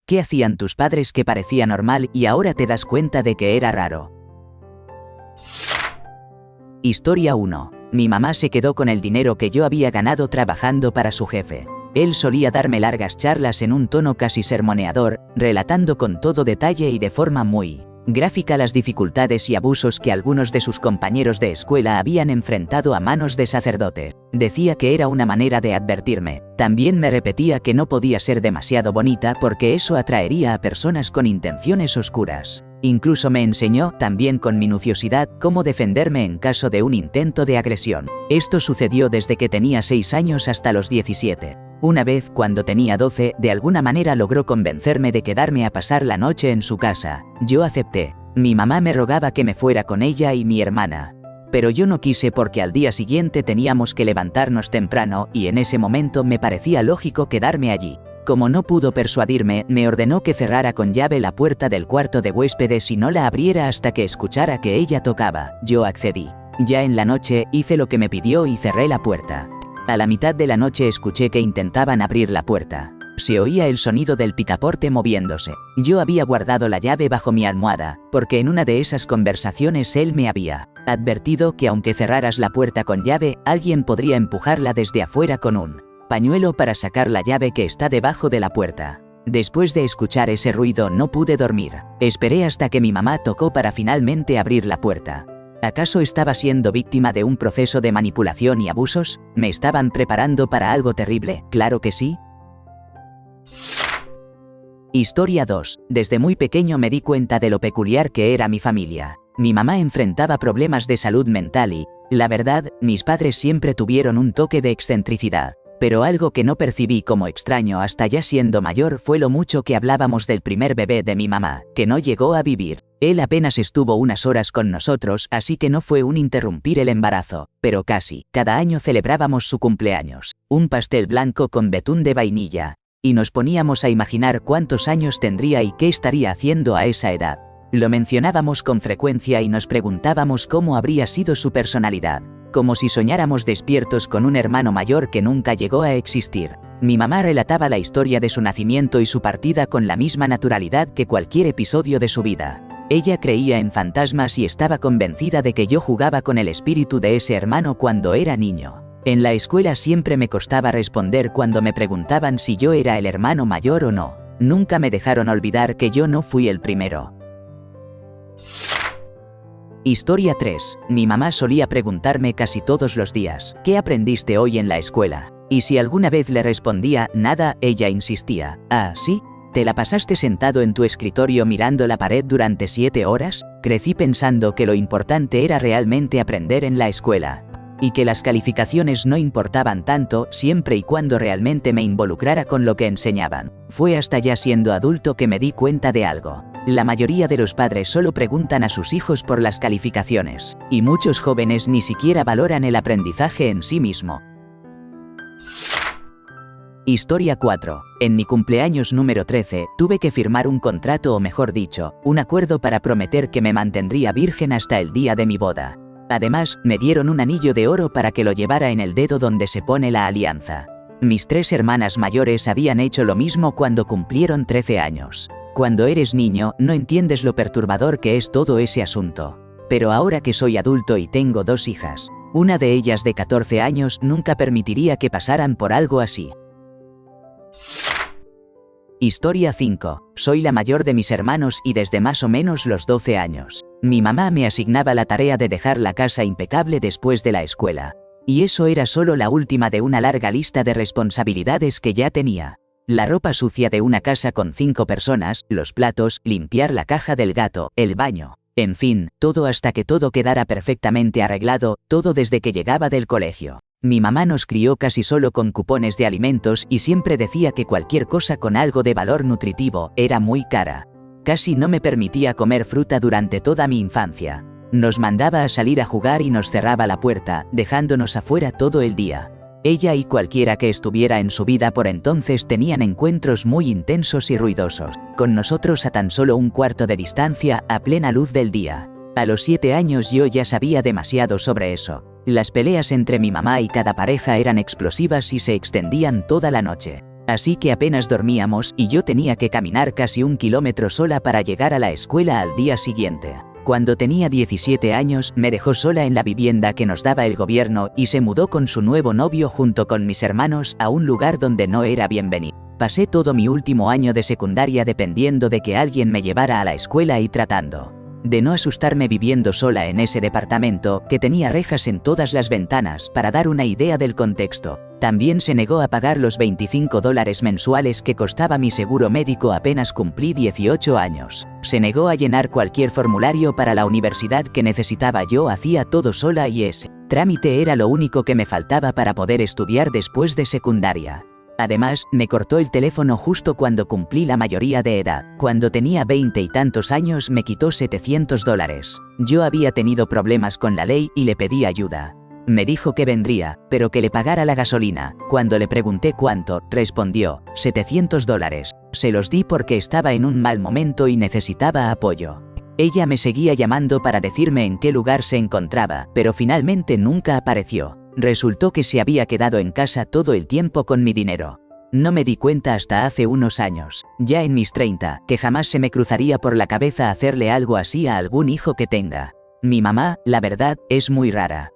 ¿Qué hacían tus padres que parecía normal y ahora te das cuenta de que era raro? Historia 1. Mi mamá se quedó con el dinero que yo había ganado trabajando para su jefe. Él solía darme largas charlas en un tono casi sermoneador, relatando con todo detalle y de forma muy gráfica las dificultades y abusos que algunos de sus compañeros de escuela habían enfrentado a manos de sacerdotes. Decía que era una manera de advertirme. También me repetía que no podía ser demasiado bonita porque eso atraería a personas con intenciones oscuras. Incluso me enseñó, también con minuciosidad, cómo defenderme en caso de un intento de agresión. Esto sucedió desde que tenía 6 años hasta los 17. Una vez, cuando tenía 12, de alguna manera logró convencerme de quedarme a pasar la noche en su casa. Yo acepté. Mi mamá me rogaba que me fuera con ella y mi hermana. Pero yo no quise porque al día siguiente teníamos que levantarnos temprano y en ese momento me parecía lógico quedarme allí. Como no pudo persuadirme, me ordenó que cerrara con llave la puerta del cuarto de huéspedes y no la abriera hasta que escuchara que ella tocaba. Yo accedí. Ya en la noche, hice lo que me pidió y cerré la puerta. A la mitad de la noche escuché que intentaban abrir la puerta. Se oía el sonido del picaporte moviéndose. Yo había guardado la llave bajo mi almohada, porque en una de esas conversaciones él me había advertido que aunque cerraras la puerta con llave, alguien podría empujarla desde afuera con un pañuelo para sacar la llave que está debajo de la puerta. Después de escuchar ese ruido no pude dormir. Esperé hasta que mi mamá tocó para finalmente abrir la puerta. ¿Acaso estaba siendo víctima de un proceso de manipulación y abusos? ¿Me estaban preparando para algo terrible? Claro que sí. Historia 2. Desde muy pequeño me di cuenta de lo peculiar que era mi familia. Mi mamá enfrentaba problemas de salud mental y, la verdad, mis padres siempre tuvieron un toque de excentricidad. Pero algo que no percibí como extraño hasta ya siendo mayor fue lo mucho que hablábamos del primer bebé de mi mamá, que no llegó a vivir. Él apenas estuvo unas horas con nosotros, así que no fue un interrumpir el embarazo, pero casi. Cada año celebrábamos su cumpleaños, un pastel blanco con betún de vainilla, y nos poníamos a imaginar cuántos años tendría y qué estaría haciendo a esa edad. Lo mencionábamos con frecuencia y nos preguntábamos cómo habría sido su personalidad, como si soñáramos despiertos con un hermano mayor que nunca llegó a existir. Mi mamá relataba la historia de su nacimiento y su partida con la misma naturalidad que cualquier episodio de su vida. Ella creía en fantasmas y estaba convencida de que yo jugaba con el espíritu de ese hermano cuando era niño. En la escuela siempre me costaba responder cuando me preguntaban si yo era el hermano mayor o no. Nunca me dejaron olvidar que yo no fui el primero. Historia 3. Mi mamá solía preguntarme casi todos los días, ¿qué aprendiste hoy en la escuela? Y si alguna vez le respondía, nada, ella insistía, ¿ah, sí? ¿Te la pasaste sentado en tu escritorio mirando la pared durante 7 horas? Crecí pensando que lo importante era realmente aprender en la escuela, y que las calificaciones no importaban tanto siempre y cuando realmente me involucrara con lo que enseñaban. Fue hasta ya siendo adulto que me di cuenta de algo. La mayoría de los padres solo preguntan a sus hijos por las calificaciones, y muchos jóvenes ni siquiera valoran el aprendizaje en sí mismo. Historia 4. En mi cumpleaños número 13, tuve que firmar un contrato o mejor dicho, un acuerdo para prometer que me mantendría virgen hasta el día de mi boda. Además, me dieron un anillo de oro para que lo llevara en el dedo donde se pone la alianza. Mis 3 hermanas mayores habían hecho lo mismo cuando cumplieron 13 años. Cuando eres niño, no entiendes lo perturbador que es todo ese asunto. Pero ahora que soy adulto y tengo 2 hijas, una de ellas de 14 años, nunca permitiría que pasaran por algo así. Historia 5. Soy la mayor de mis hermanos y desde más o menos los 12 años. Mi mamá me asignaba la tarea de dejar la casa impecable después de la escuela. Y eso era solo la última de una larga lista de responsabilidades que ya tenía. La ropa sucia de una casa con 5 personas, los platos, limpiar la caja del gato, el baño. En fin, todo hasta que todo quedara perfectamente arreglado, todo desde que llegaba del colegio. Mi mamá nos crió casi solo con cupones de alimentos y siempre decía que cualquier cosa con algo de valor nutritivo era muy cara. Casi no me permitía comer fruta durante toda mi infancia. Nos mandaba a salir a jugar y nos cerraba la puerta, dejándonos afuera todo el día. Ella y cualquiera que estuviera en su vida por entonces tenían encuentros muy intensos y ruidosos, con nosotros a tan solo un cuarto de distancia, a plena luz del día. A los 7 años yo ya sabía demasiado sobre eso. Las peleas entre mi mamá y cada pareja eran explosivas y se extendían toda la noche. Así que apenas dormíamos y yo tenía que caminar casi 1 kilómetro sola para llegar a la escuela al día siguiente. Cuando tenía 17 años, me dejó sola en la vivienda que nos daba el gobierno y se mudó con su nuevo novio junto con mis hermanos a un lugar donde no era bienvenido. Pasé todo mi último año de secundaria dependiendo de que alguien me llevara a la escuela y tratando de no asustarme viviendo sola en ese departamento que tenía rejas en todas las ventanas. Para dar una idea del contexto, también se negó a pagar los $25 mensuales que costaba mi seguro médico apenas cumplí 18 años. Se negó a llenar cualquier formulario para la universidad que necesitaba. Yo hacía todo sola y ese trámite era lo único que me faltaba para poder estudiar después de secundaria. Además, me cortó el teléfono justo cuando cumplí la mayoría de edad. Cuando tenía 20 y tantos años me quitó $700. Yo había tenido problemas con la ley y le pedí ayuda. Me dijo que vendría, pero que le pagara la gasolina. Cuando le pregunté cuánto, respondió, $700. Se los di porque estaba en un mal momento y necesitaba apoyo. Ella me seguía llamando para decirme en qué lugar se encontraba, pero finalmente nunca apareció. Resultó que se había quedado en casa todo el tiempo con mi dinero. No me di cuenta hasta hace unos años, ya en mis 30, que jamás se me cruzaría por la cabeza hacerle algo así a algún hijo que tenga. Mi mamá, la verdad, es muy rara.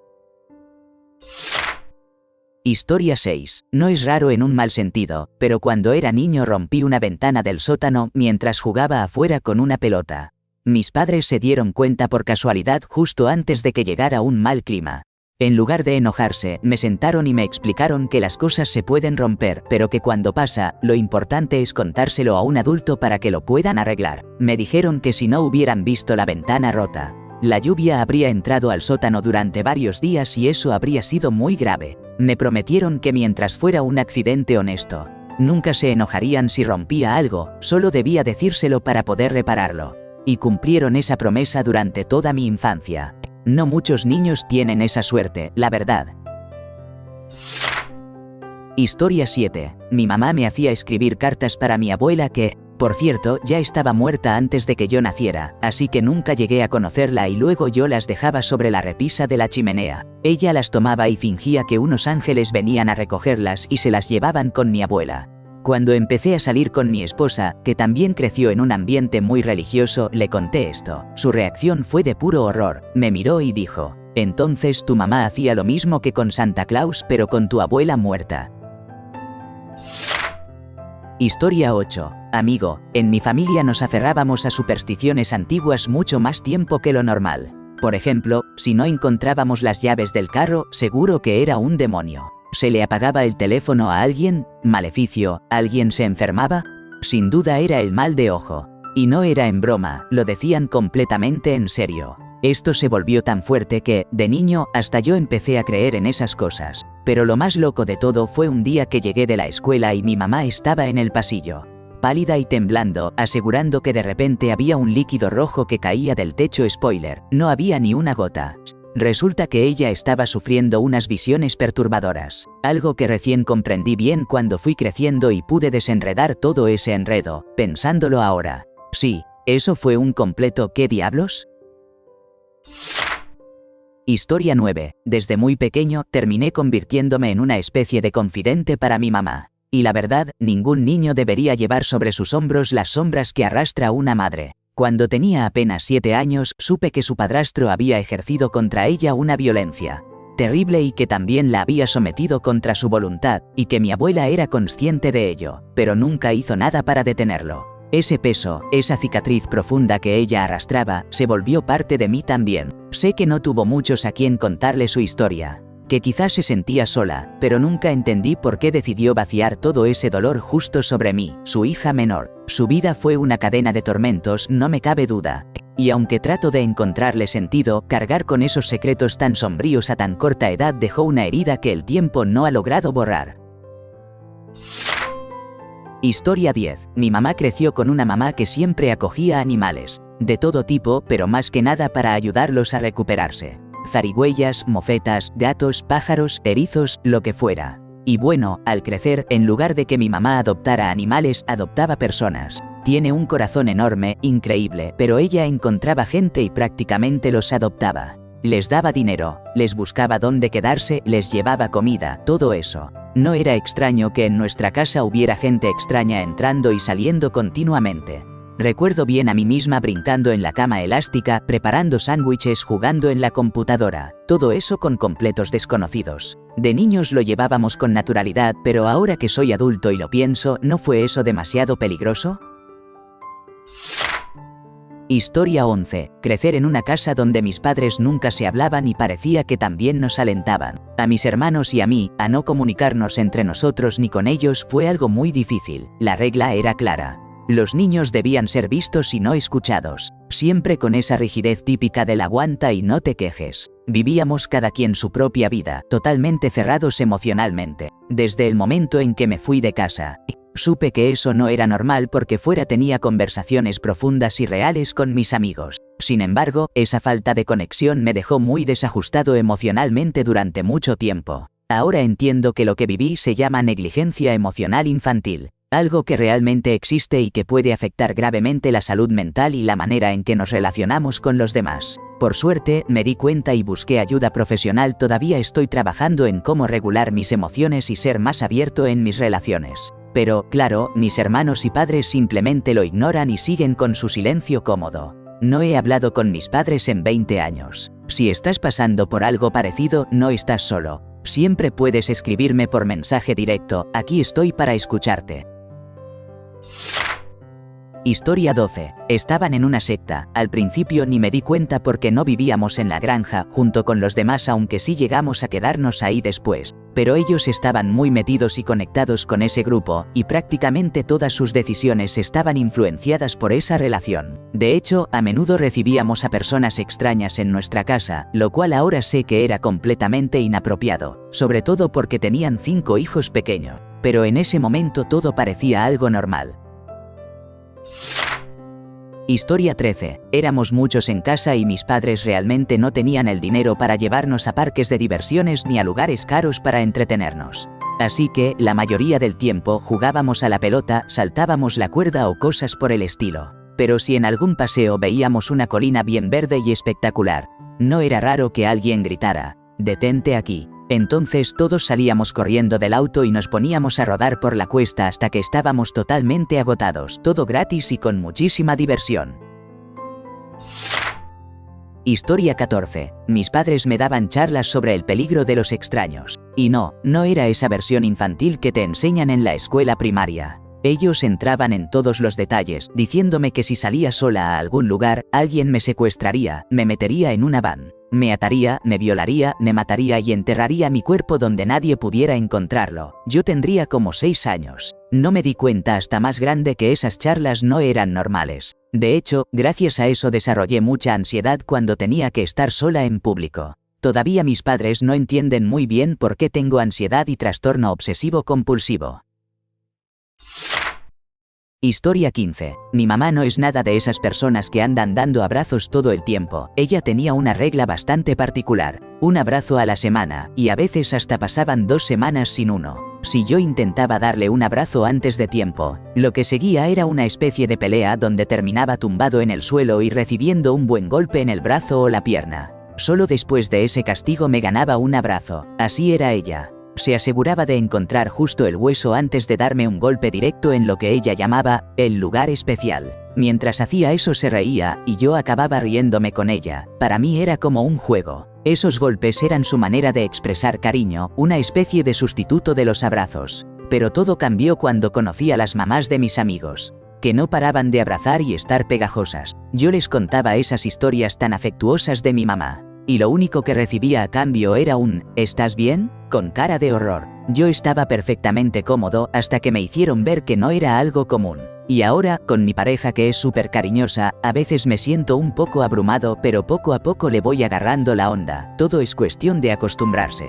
Historia 6. No es raro en un mal sentido, pero cuando era niño rompí una ventana del sótano mientras jugaba afuera con una pelota. Mis padres se dieron cuenta por casualidad justo antes de que llegara un mal clima. En lugar de enojarse, me sentaron y me explicaron que las cosas se pueden romper, pero que cuando pasa, lo importante es contárselo a un adulto para que lo puedan arreglar. Me dijeron que si no hubieran visto la ventana rota, la lluvia habría entrado al sótano durante varios días y eso habría sido muy grave. Me prometieron que mientras fuera un accidente honesto, nunca se enojarían si rompía algo, solo debía decírselo para poder repararlo. Y cumplieron esa promesa durante toda mi infancia. No muchos niños tienen esa suerte, la verdad. Historia 7. Mi mamá me hacía escribir cartas para mi abuela que, por cierto, ya estaba muerta antes de que yo naciera, así que nunca llegué a conocerla y luego yo las dejaba sobre la repisa de la chimenea. Ella las tomaba y fingía que unos ángeles venían a recogerlas y se las llevaban con mi abuela. Cuando empecé a salir con mi esposa, que también creció en un ambiente muy religioso, le conté esto. Su reacción fue de puro horror. Me miró y dijo, «Entonces tu mamá hacía lo mismo que con Santa Claus pero con tu abuela muerta». Historia 8. Amigo, en mi familia nos aferrábamos a supersticiones antiguas mucho más tiempo que lo normal. Por ejemplo, si no encontrábamos las llaves del carro, seguro que era un demonio. ¿Se le apagaba el teléfono a alguien? ¿Maleficio? ¿Alguien se enfermaba? Sin duda era el mal de ojo. Y no era en broma, lo decían completamente en serio. Esto se volvió tan fuerte que, de niño, hasta yo empecé a creer en esas cosas. Pero lo más loco de todo fue un día que llegué de la escuela y mi mamá estaba en el pasillo, pálida y temblando, asegurando que de repente había un líquido rojo que caía del techo. Spoiler, no había ni una gota. Resulta que ella estaba sufriendo unas visiones perturbadoras, algo que recién comprendí bien cuando fui creciendo y pude desenredar todo ese enredo, pensándolo ahora. Sí, eso fue un completo ¿qué diablos? Historia 9. Desde muy pequeño terminé convirtiéndome en una especie de confidente para mi mamá. Y la verdad, ningún niño debería llevar sobre sus hombros las sombras que arrastra una madre. Cuando tenía apenas 7 años, supe que su padrastro había ejercido contra ella una violencia terrible y que también la había sometido contra su voluntad, y que mi abuela era consciente de ello, pero nunca hizo nada para detenerlo. Ese peso, esa cicatriz profunda que ella arrastraba, se volvió parte de mí también. Sé que no tuvo muchos a quien contarle su historia, que quizás se sentía sola, pero nunca entendí por qué decidió vaciar todo ese dolor justo sobre mí, su hija menor. Su vida fue una cadena de tormentos, no me cabe duda. Y aunque trato de encontrarle sentido, cargar con esos secretos tan sombríos a tan corta edad dejó una herida que el tiempo no ha logrado borrar. Historia 10. Mi mamá creció con una mamá que siempre acogía animales, de todo tipo, pero más que nada para ayudarlos a recuperarse. Zarigüeyas, mofetas, gatos, pájaros, erizos, lo que fuera. Y bueno, al crecer, en lugar de que mi mamá adoptara animales, adoptaba personas. Tiene un corazón enorme, increíble, pero ella encontraba gente y prácticamente los adoptaba. Les daba dinero, les buscaba dónde quedarse, les llevaba comida, todo eso. No era extraño que en nuestra casa hubiera gente extraña entrando y saliendo continuamente. Recuerdo bien a mí misma brincando en la cama elástica, preparando sándwiches, jugando en la computadora, todo eso con completos desconocidos. De niños lo llevábamos con naturalidad, pero ahora que soy adulto y lo pienso, ¿no fue eso demasiado peligroso? Historia 11. Crecer en una casa donde mis padres nunca se hablaban y parecía que también nos alentaban, a mis hermanos y a mí, a no comunicarnos entre nosotros ni con ellos fue algo muy difícil. La regla era clara. Los niños debían ser vistos y no escuchados, siempre con esa rigidez típica del aguanta y no te quejes. Vivíamos cada quien su propia vida, totalmente cerrados emocionalmente. Desde el momento en que me fui de casa, supe que eso no era normal porque fuera tenía conversaciones profundas y reales con mis amigos. Sin embargo, esa falta de conexión me dejó muy desajustado emocionalmente durante mucho tiempo. Ahora entiendo que lo que viví se llama negligencia emocional infantil. Algo que realmente existe y que puede afectar gravemente la salud mental y la manera en que nos relacionamos con los demás. Por suerte, me di cuenta y busqué ayuda profesional. Todavía estoy trabajando en cómo regular mis emociones y ser más abierto en mis relaciones. Pero, claro, mis hermanos y padres simplemente lo ignoran y siguen con su silencio cómodo. No he hablado con mis padres en 20 años. Si estás pasando por algo parecido, no estás solo. Siempre puedes escribirme por mensaje directo, aquí estoy para escucharte. Historia 12. Estaban en una secta. Al principio ni me di cuenta porque no vivíamos en la granja junto con los demás, aunque sí llegamos a quedarnos ahí después. Pero ellos estaban muy metidos y conectados con ese grupo, y prácticamente todas sus decisiones estaban influenciadas por esa relación. De hecho, a menudo recibíamos a personas extrañas en nuestra casa, lo cual ahora sé que era completamente inapropiado, sobre todo porque tenían 5 hijos pequeños. Pero en ese momento todo parecía algo normal. Historia 13. Éramos muchos en casa y mis padres realmente no tenían el dinero para llevarnos a parques de diversiones ni a lugares caros para entretenernos. Así que, la mayoría del tiempo, jugábamos a la pelota, saltábamos la cuerda o cosas por el estilo. Pero si en algún paseo veíamos una colina bien verde y espectacular, no era raro que alguien gritara, «¡Detente aquí!». Entonces todos salíamos corriendo del auto y nos poníamos a rodar por la cuesta hasta que estábamos totalmente agotados, todo gratis y con muchísima diversión. Historia 14. Mis padres me daban charlas sobre el peligro de los extraños. Y no era esa versión infantil que te enseñan en la escuela primaria. Ellos entraban en todos los detalles, diciéndome que si salía sola a algún lugar, alguien me secuestraría, me metería en una van, me ataría, me violaría, me mataría y enterraría mi cuerpo donde nadie pudiera encontrarlo. Yo tendría como 6 años. No me di cuenta hasta más grande que esas charlas no eran normales. De hecho, gracias a eso desarrollé mucha ansiedad cuando tenía que estar sola en público. Todavía mis padres no entienden muy bien por qué tengo ansiedad y trastorno obsesivo compulsivo. Historia 15. Mi mamá no es nada de esas personas que andan dando abrazos todo el tiempo. Ella tenía una regla bastante particular, un abrazo a la semana, y a veces hasta pasaban 2 semanas sin uno. Si yo intentaba darle un abrazo antes de tiempo, lo que seguía era una especie de pelea donde terminaba tumbado en el suelo y recibiendo un buen golpe en el brazo o la pierna. Solo después de ese castigo me ganaba un abrazo. Así era ella. Se aseguraba de encontrar justo el hueso antes de darme un golpe directo en lo que ella llamaba el lugar especial. Mientras hacía eso se reía, y yo acababa riéndome con ella. Para mí era como un juego. Esos golpes eran su manera de expresar cariño, una especie de sustituto de los abrazos. Pero todo cambió cuando conocí a las mamás de mis amigos, que no paraban de abrazar y estar pegajosas. Yo les contaba esas historias tan afectuosas de mi mamá, y lo único que recibía a cambio era un «¿Estás bien?», con cara de horror. Yo estaba perfectamente cómodo hasta que me hicieron ver que no era algo común. Y ahora, con mi pareja que es súper cariñosa, a veces me siento un poco abrumado, pero poco a poco le voy agarrando la onda. Todo es cuestión de acostumbrarse.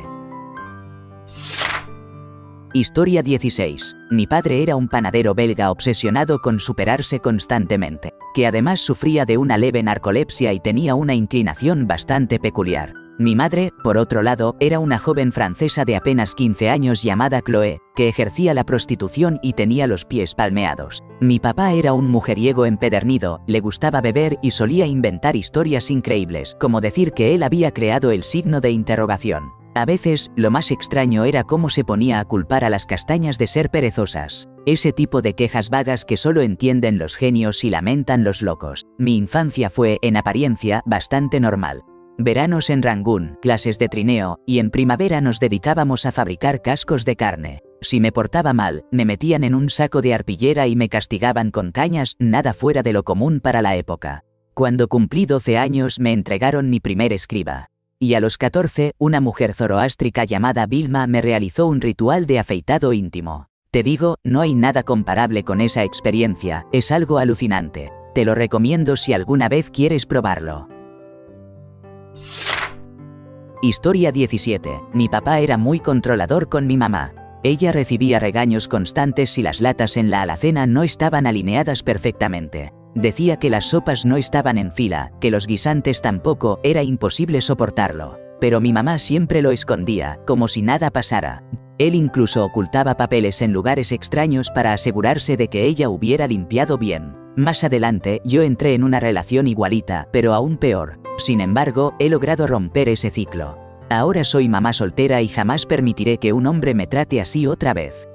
Historia 16. Mi padre era un panadero belga obsesionado con superarse constantemente, que además sufría de una leve narcolepsia y tenía una inclinación bastante peculiar. Mi madre, por otro lado, era una joven francesa de apenas 15 años llamada Chloé, que ejercía la prostitución y tenía los pies palmeados. Mi papá era un mujeriego empedernido, le gustaba beber y solía inventar historias increíbles, como decir que él había creado el signo de interrogación. A veces, lo más extraño era cómo se ponía a culpar a las castañas de ser perezosas. Ese tipo de quejas vagas que solo entienden los genios y lamentan los locos. Mi infancia fue, en apariencia, bastante normal. Veranos en Rangún, clases de trineo, y en primavera nos dedicábamos a fabricar cascos de carne. Si me portaba mal, me metían en un saco de arpillera y me castigaban con cañas, nada fuera de lo común para la época. Cuando cumplí 12 años me entregaron mi primer escriba. Y a los 14, una mujer zoroástrica llamada Vilma me realizó un ritual de afeitado íntimo. Te digo, no hay nada comparable con esa experiencia, es algo alucinante. Te lo recomiendo si alguna vez quieres probarlo. Historia 17. Mi papá era muy controlador con mi mamá. Ella recibía regaños constantes si las latas en la alacena no estaban alineadas perfectamente. Decía que las sopas no estaban en fila, que los guisantes tampoco, era imposible soportarlo. Pero mi mamá siempre lo escondía, como si nada pasara. Él incluso ocultaba papeles en lugares extraños para asegurarse de que ella hubiera limpiado bien. Más adelante, yo entré en una relación igualita, pero aún peor. Sin embargo, he logrado romper ese ciclo. Ahora soy mamá soltera y jamás permitiré que un hombre me trate así otra vez.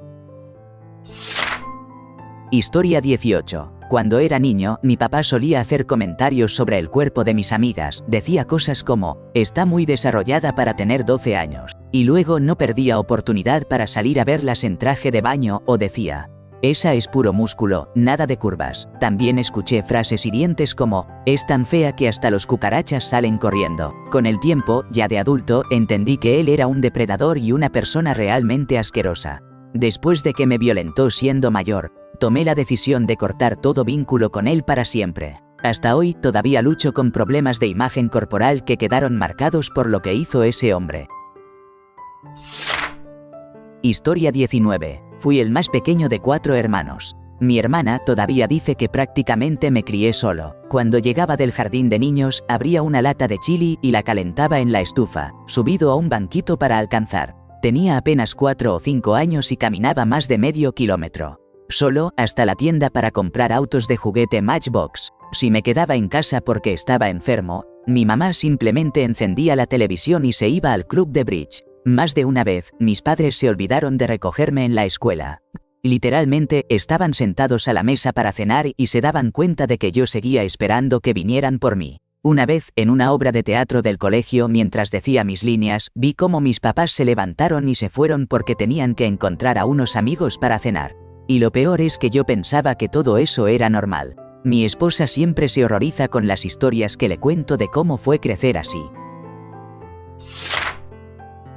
Historia 18. Cuando era niño, mi papá solía hacer comentarios sobre el cuerpo de mis amigas, decía cosas como, está muy desarrollada para tener 12 años, y luego no perdía oportunidad para salir a verlas en traje de baño, o decía, esa es puro músculo, nada de curvas. También escuché frases hirientes como, es tan fea que hasta los cucarachas salen corriendo. Con el tiempo, ya de adulto, entendí que él era un depredador y una persona realmente asquerosa. Después de que me violentó siendo mayor, tomé la decisión de cortar todo vínculo con él para siempre. Hasta hoy, todavía lucho con problemas de imagen corporal que quedaron marcados por lo que hizo ese hombre. Historia 19. Fui el más pequeño de 4 hermanos. Mi hermana todavía dice que prácticamente me crié solo. Cuando llegaba del jardín de niños, abría una lata de chili y la calentaba en la estufa, subido a un banquito para alcanzar. Tenía apenas 4 o 5 años y caminaba más de medio kilómetro. Solo, hasta la tienda para comprar autos de juguete Matchbox. Si me quedaba en casa porque estaba enfermo, mi mamá simplemente encendía la televisión y se iba al club de bridge. Más de una vez, mis padres se olvidaron de recogerme en la escuela. Literalmente, estaban sentados a la mesa para cenar y se daban cuenta de que yo seguía esperando que vinieran por mí. Una vez, en una obra de teatro del colegio, mientras decía mis líneas, vi cómo mis papás se levantaron y se fueron porque tenían que encontrar a unos amigos para cenar. Y lo peor es que yo pensaba que todo eso era normal. Mi esposa siempre se horroriza con las historias que le cuento de cómo fue crecer así.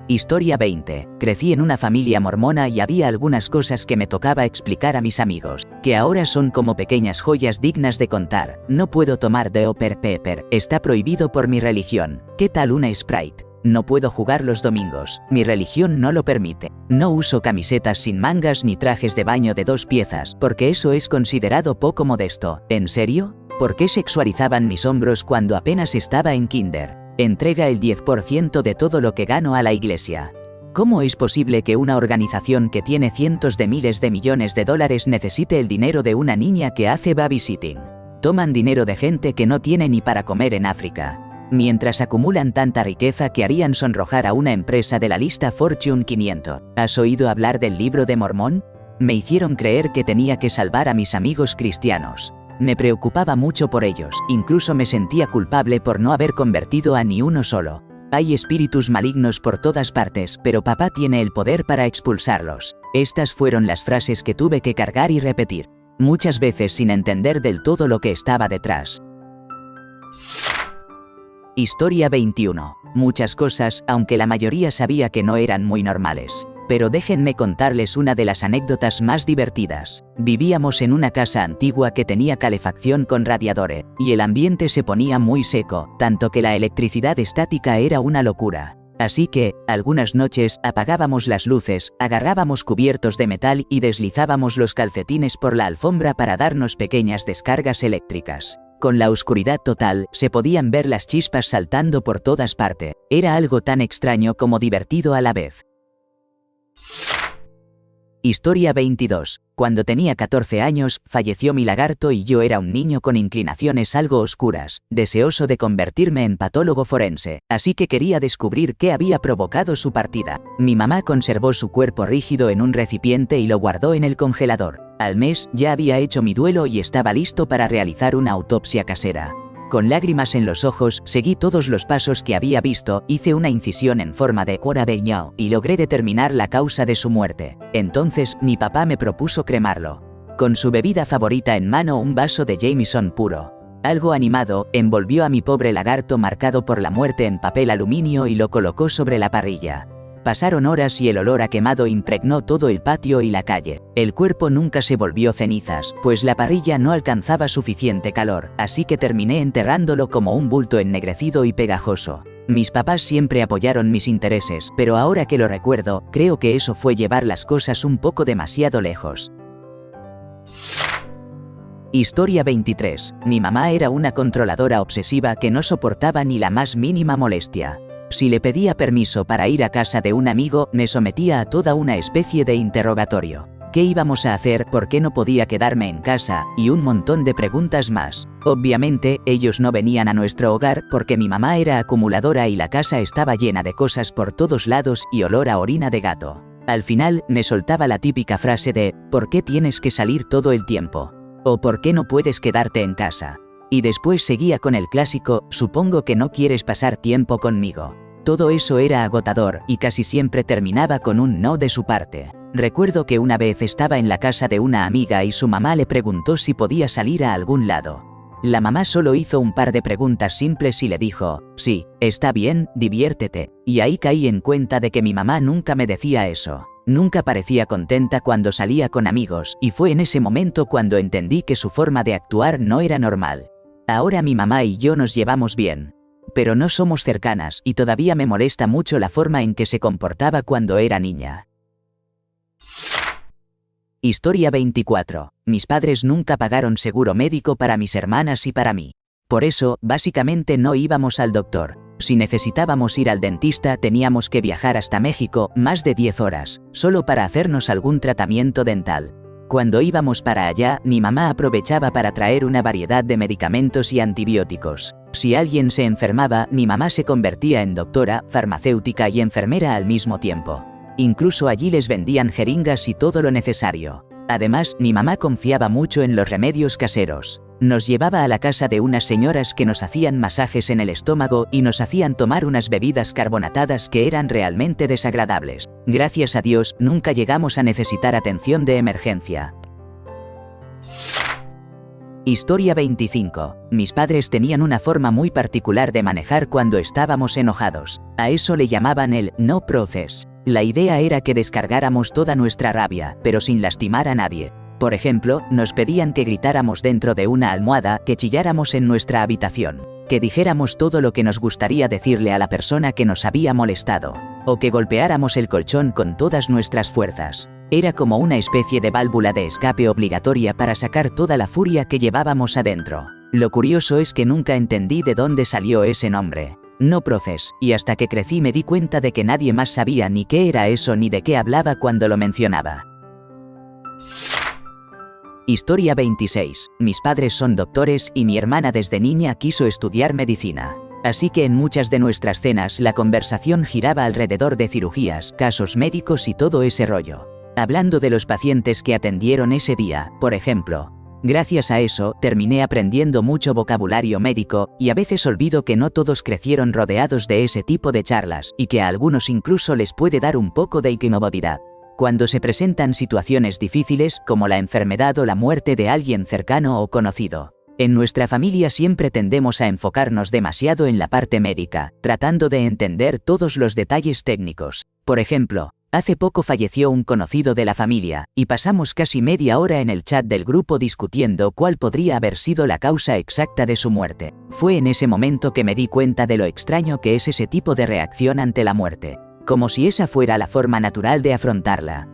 Historia 20. Crecí en una familia mormona y había algunas cosas que me tocaba explicar a mis amigos, que ahora son como pequeñas joyas dignas de contar. No puedo tomar Dr. Pepper, está prohibido por mi religión. ¿Qué tal una Sprite? No puedo jugar los domingos, mi religión no lo permite. No uso camisetas sin mangas ni trajes de baño de 2 piezas, porque eso es considerado poco modesto. ¿En serio? ¿Por qué sexualizaban mis hombros cuando apenas estaba en kinder? Entrega el 10% de todo lo que gano a la iglesia. ¿Cómo es posible que una organización que tiene cientos de miles de millones de dólares necesite el dinero de una niña que hace babysitting? Toman dinero de gente que no tiene ni para comer en África. Mientras acumulan tanta riqueza que harían sonrojar a una empresa de la lista Fortune 500. ¿Has oído hablar del libro de Mormón? Me hicieron creer que tenía que salvar a mis amigos cristianos. Me preocupaba mucho por ellos, incluso me sentía culpable por no haber convertido a ni uno solo. Hay espíritus malignos por todas partes, pero papá tiene el poder para expulsarlos. Estas fueron las frases que tuve que cargar y repetir, muchas veces sin entender del todo lo que estaba detrás. Historia 21. Muchas cosas, aunque la mayoría sabía que no eran muy normales. Pero déjenme contarles una de las anécdotas más divertidas. Vivíamos en una casa antigua que tenía calefacción con radiadores, y el ambiente se ponía muy seco, tanto que la electricidad estática era una locura. Así que, algunas noches, apagábamos las luces, agarrábamos cubiertos de metal y deslizábamos los calcetines por la alfombra para darnos pequeñas descargas eléctricas. Con la oscuridad total, se podían ver las chispas saltando por todas partes. Era algo tan extraño como divertido a la vez. Historia 22. Cuando tenía 14 años, falleció mi lagarto y yo era un niño con inclinaciones algo oscuras, deseoso de convertirme en patólogo forense, así que quería descubrir qué había provocado su partida. Mi mamá conservó su cuerpo rígido en un recipiente y lo guardó en el congelador. Al mes, ya había hecho mi duelo y estaba listo para realizar una autopsia casera. Con lágrimas en los ojos, seguí todos los pasos que había visto, hice una incisión en forma de corabeñao y logré determinar la causa de su muerte. Entonces, mi papá me propuso cremarlo. Con su bebida favorita en mano, un vaso de Jameson puro. Algo animado, envolvió a mi pobre lagarto marcado por la muerte en papel aluminio y lo colocó sobre la parrilla. Pasaron horas y el olor a quemado impregnó todo el patio y la calle. El cuerpo nunca se volvió cenizas, pues la parrilla no alcanzaba suficiente calor, así que terminé enterrándolo como un bulto ennegrecido y pegajoso. Mis papás siempre apoyaron mis intereses, pero ahora que lo recuerdo, creo que eso fue llevar las cosas un poco demasiado lejos. Historia 23. Mi mamá era una controladora obsesiva que no soportaba ni la más mínima molestia. Si le pedía permiso para ir a casa de un amigo, me sometía a toda una especie de interrogatorio. ¿Qué íbamos a hacer? ¿Por qué no podía quedarme en casa? Y un montón de preguntas más. Obviamente, ellos no venían a nuestro hogar porque mi mamá era acumuladora y la casa estaba llena de cosas por todos lados y olor a orina de gato. Al final, me soltaba la típica frase de ¿por qué tienes que salir todo el tiempo? ¿O por qué no puedes quedarte en casa? Y después seguía con el clásico, supongo que no quieres pasar tiempo conmigo. Todo eso era agotador y casi siempre terminaba con un no de su parte. Recuerdo que una vez estaba en la casa de una amiga y su mamá le preguntó si podía salir a algún lado. La mamá solo hizo un par de preguntas simples y le dijo, sí, está bien, diviértete. Y ahí caí en cuenta de que mi mamá nunca me decía eso. Nunca parecía contenta cuando salía con amigos y fue en ese momento cuando entendí que su forma de actuar no era normal. Ahora mi mamá y yo nos llevamos bien, pero no somos cercanas y todavía me molesta mucho la forma en que se comportaba cuando era niña. Historia 24. Mis padres nunca pagaron seguro médico para mis hermanas y para mí. Por eso, básicamente no íbamos al doctor. Si necesitábamos ir al dentista teníamos que viajar hasta México, más de 10 horas, solo para hacernos algún tratamiento dental. Cuando íbamos para allá, mi mamá aprovechaba para traer una variedad de medicamentos y antibióticos. Si alguien se enfermaba, mi mamá se convertía en doctora, farmacéutica y enfermera al mismo tiempo. Incluso allí les vendían jeringas y todo lo necesario. Además, mi mamá confiaba mucho en los remedios caseros. Nos llevaba a la casa de unas señoras que nos hacían masajes en el estómago y nos hacían tomar unas bebidas carbonatadas que eran realmente desagradables. Gracias a Dios, nunca llegamos a necesitar atención de emergencia. Historia 25. Mis padres tenían una forma muy particular de manejar cuando estábamos enojados. A eso le llamaban el no process. La idea era que descargáramos toda nuestra rabia, pero sin lastimar a nadie. Por ejemplo, nos pedían que gritáramos dentro de una almohada, que chilláramos en nuestra habitación, que dijéramos todo lo que nos gustaría decirle a la persona que nos había molestado, o que golpeáramos el colchón con todas nuestras fuerzas. Era como una especie de válvula de escape obligatoria para sacar toda la furia que llevábamos adentro. Lo curioso es que nunca entendí de dónde salió ese nombre, no process, y hasta que crecí me di cuenta de que nadie más sabía ni qué era eso ni de qué hablaba cuando lo mencionaba. Historia 26. Mis padres son doctores y mi hermana desde niña quiso estudiar medicina. Así que en muchas de nuestras cenas la conversación giraba alrededor de cirugías, casos médicos y todo ese rollo. Hablando de los pacientes que atendieron ese día, por ejemplo. Gracias a eso, terminé aprendiendo mucho vocabulario médico, y a veces olvido que no todos crecieron rodeados de ese tipo de charlas, y que a algunos incluso les puede dar un poco de incomodidad. Cuando se presentan situaciones difíciles, como la enfermedad o la muerte de alguien cercano o conocido. En nuestra familia siempre tendemos a enfocarnos demasiado en la parte médica, tratando de entender todos los detalles técnicos. Por ejemplo, hace poco falleció un conocido de la familia, y pasamos casi media hora en el chat del grupo discutiendo cuál podría haber sido la causa exacta de su muerte. Fue en ese momento que me di cuenta de lo extraño que es ese tipo de reacción ante la muerte. Como si esa fuera la forma natural de afrontarla.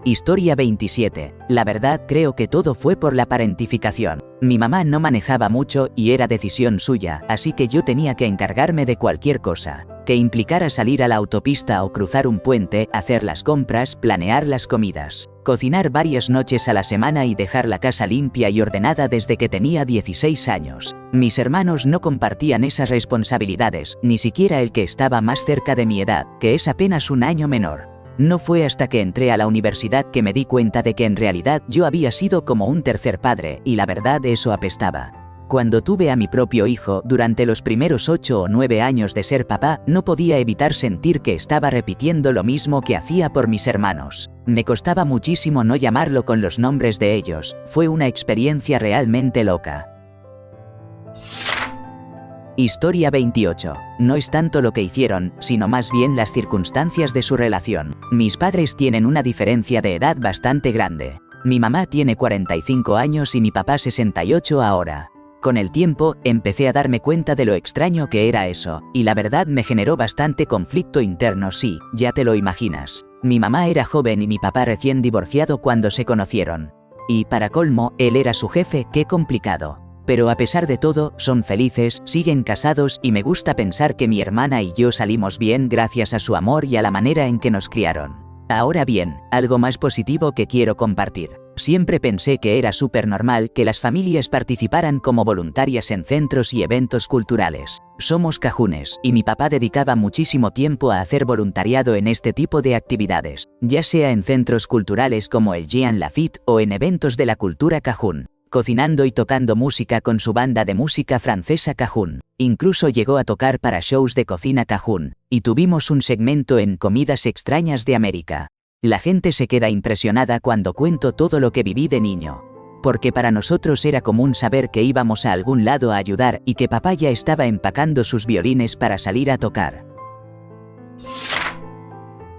Historia 27. La verdad creo que todo fue por la parentificación. Mi mamá no manejaba mucho y era decisión suya, así que yo tenía que encargarme de cualquier cosa. que implicara salir a la autopista o cruzar un puente, hacer las compras, planear las comidas, cocinar varias noches a la semana y dejar la casa limpia y ordenada desde que tenía 16 años. Mis hermanos no compartían esas responsabilidades, ni siquiera el que estaba más cerca de mi edad, que es apenas un año menor. No fue hasta que entré a la universidad que me di cuenta de que en realidad yo había sido como un tercer padre, y la verdad eso apestaba. Cuando tuve a mi propio hijo, durante los primeros 8 o 9 años de ser papá, no podía evitar sentir que estaba repitiendo lo mismo que hacía por mis hermanos. Me costaba muchísimo no llamarlo con los nombres de ellos, fue una experiencia realmente loca. Historia 28. No es tanto lo que hicieron, sino más bien las circunstancias de su relación. Mis padres tienen una diferencia de edad bastante grande. Mi mamá tiene 45 años y mi papá 68 ahora. Con el tiempo, empecé a darme cuenta de lo extraño que era eso, y la verdad me generó bastante conflicto interno, sí, ya te lo imaginas. Mi mamá era joven y mi papá recién divorciado cuando se conocieron. Y, para colmo, él era su jefe, qué complicado. Pero a pesar de todo, son felices, siguen casados y me gusta pensar que mi hermana y yo salimos bien gracias a su amor y a la manera en que nos criaron. Ahora bien, algo más positivo que quiero compartir. Siempre pensé que era súper normal que las familias participaran como voluntarias en centros y eventos culturales. Somos cajunes, y mi papá dedicaba muchísimo tiempo a hacer voluntariado en este tipo de actividades, ya sea en centros culturales como el Jean Lafitte o en eventos de la cultura cajún, cocinando y tocando música con su banda de música francesa cajún. Incluso llegó a tocar para shows de cocina cajún, y tuvimos un segmento en Comidas Extrañas de América. La gente se queda impresionada cuando cuento todo lo que viví de niño. Porque para nosotros era común saber que íbamos a algún lado a ayudar y que papá ya estaba empacando sus violines para salir a tocar.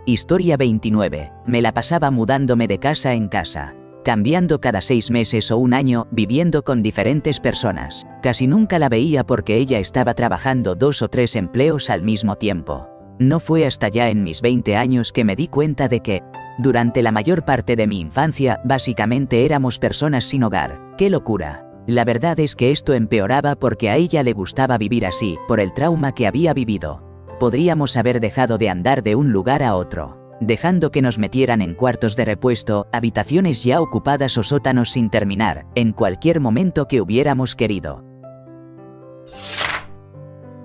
Historia 29. Me la pasaba mudándome de casa en casa, cambiando cada 6 meses o un año, viviendo con diferentes personas. Casi nunca la veía porque ella estaba trabajando 2 o 3 empleos al mismo tiempo. No fue hasta ya en mis 20 años que me di cuenta de que, durante la mayor parte de mi infancia, básicamente éramos personas sin hogar. ¡Qué locura! La verdad es que esto empeoraba porque a ella le gustaba vivir así, por el trauma que había vivido. Podríamos haber dejado de andar de un lugar a otro, dejando que nos metieran en cuartos de repuesto, habitaciones ya ocupadas o sótanos sin terminar, en cualquier momento que hubiéramos querido.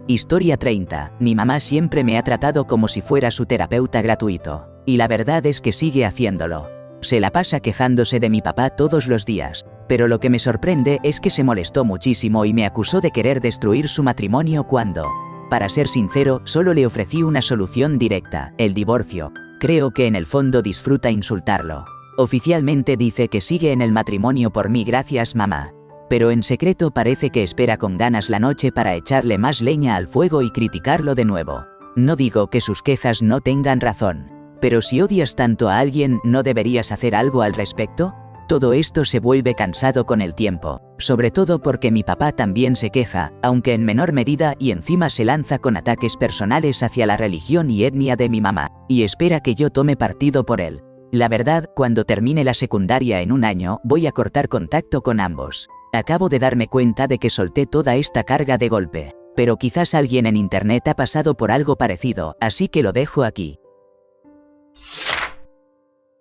Historia 30. Mi mamá siempre me ha tratado como si fuera su terapeuta gratuito. Y la verdad es que sigue haciéndolo. Se la pasa quejándose de mi papá todos los días. Pero lo que me sorprende es que se molestó muchísimo y me acusó de querer destruir su matrimonio cuando, para ser sincero, solo le ofrecí una solución directa, el divorcio. Creo que en el fondo disfruta insultarlo. Oficialmente dice que sigue en el matrimonio por mí, gracias mamá. Pero en secreto parece que espera con ganas la noche para echarle más leña al fuego y criticarlo de nuevo. No digo que sus quejas no tengan razón, pero si odias tanto a alguien, ¿no deberías hacer algo al respecto? Todo esto se vuelve cansado con el tiempo, sobre todo porque mi papá también se queja, aunque en menor medida, y encima se lanza con ataques personales hacia la religión y etnia de mi mamá, y espera que yo tome partido por él. La verdad, cuando termine la secundaria en un año, voy a cortar contacto con ambos. Acabo de darme cuenta de que solté toda esta carga de golpe, pero quizás alguien en internet ha pasado por algo parecido, así que lo dejo aquí.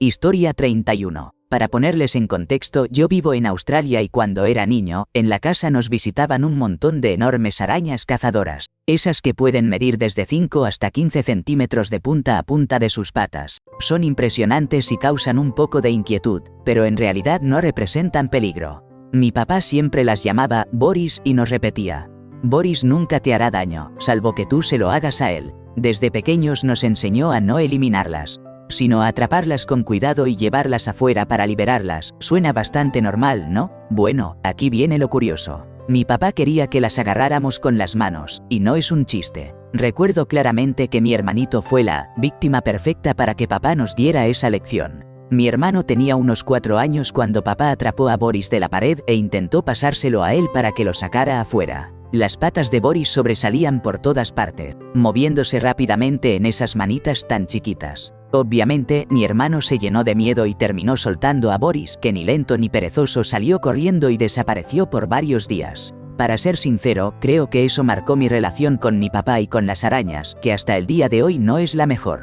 Historia 31. Para ponerles en contexto, yo vivo en Australia y cuando era niño, en la casa nos visitaban un montón de enormes arañas cazadoras, esas que pueden medir desde 5 hasta 15 centímetros de punta a punta de sus patas. Son impresionantes y causan un poco de inquietud, pero en realidad no representan peligro. Mi papá siempre las llamaba Boris y nos repetía: Boris nunca te hará daño, salvo que tú se lo hagas a él. Desde pequeños nos enseñó a no eliminarlas, sino a atraparlas con cuidado y llevarlas afuera para liberarlas. Suena bastante normal, ¿no? Bueno, aquí viene lo curioso. Mi papá quería que las agarráramos con las manos, y no es un chiste. Recuerdo claramente que mi hermanito fue la víctima perfecta para que papá nos diera esa lección. Mi hermano tenía unos 4 años cuando papá atrapó a Boris de la pared e intentó pasárselo a él para que lo sacara afuera. Las patas de Boris sobresalían por todas partes, moviéndose rápidamente en esas manitas tan chiquitas. Obviamente, mi hermano se llenó de miedo y terminó soltando a Boris, que ni lento ni perezoso salió corriendo y desapareció por varios días. Para ser sincero, creo que eso marcó mi relación con mi papá y con las arañas, que hasta el día de hoy no es la mejor.